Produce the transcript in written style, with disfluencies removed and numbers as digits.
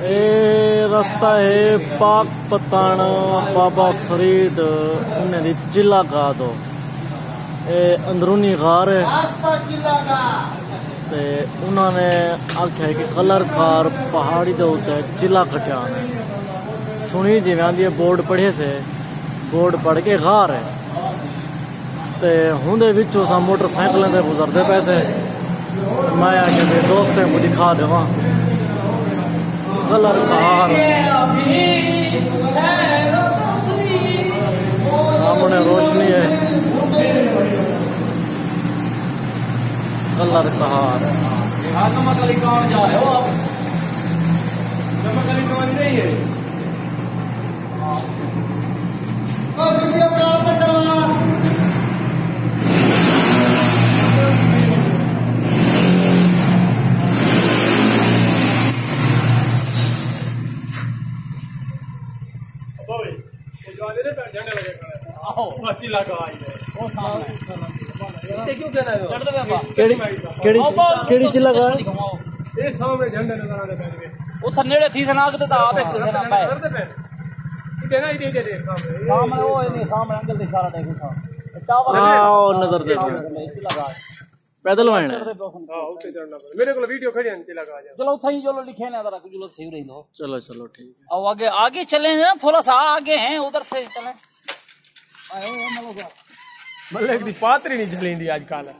ये रास्ता है पाक पतान बाबा फरीद उन्हें जिला का दो अंदरूनी गार है ते उन्होंने आख्या कि कलर कार पहाड़ी दे उत्ते जिला कटिया ने सुनी जिवें आंदी बोर्ड पढ़े से बोर्ड पढ़ के गार है ते हुंदे विचों सा मोटरसाइकिलें ते गुजरते पैसे मैं आख्या मेरे दोस्तें को दिखा देवा कलर कार सामने रोशनी है कलर कार केड़ी चिल्ला का ये सामने झंडे लगाने पे उधर नेड़े थी सनाग ते आ पे किसे ना पे इधर ना इधर देख सामने वो नहीं सामने अंकल दिखा रहा है टावर हां वो नजर दे चिल्ला का पैदल वाण हां उठे चढ़ना मेरे को वीडियो खड़ी है चिल्ला का चलो उठा ही जो लिखे ना जरा कुछ लोग सही रही दो चलो चलो ठीक है अब आगे आगे चले ना थोड़ा सा आगे हैं उधर से चले आए मल्ले की पात्री नहीं चलेंदी आजकल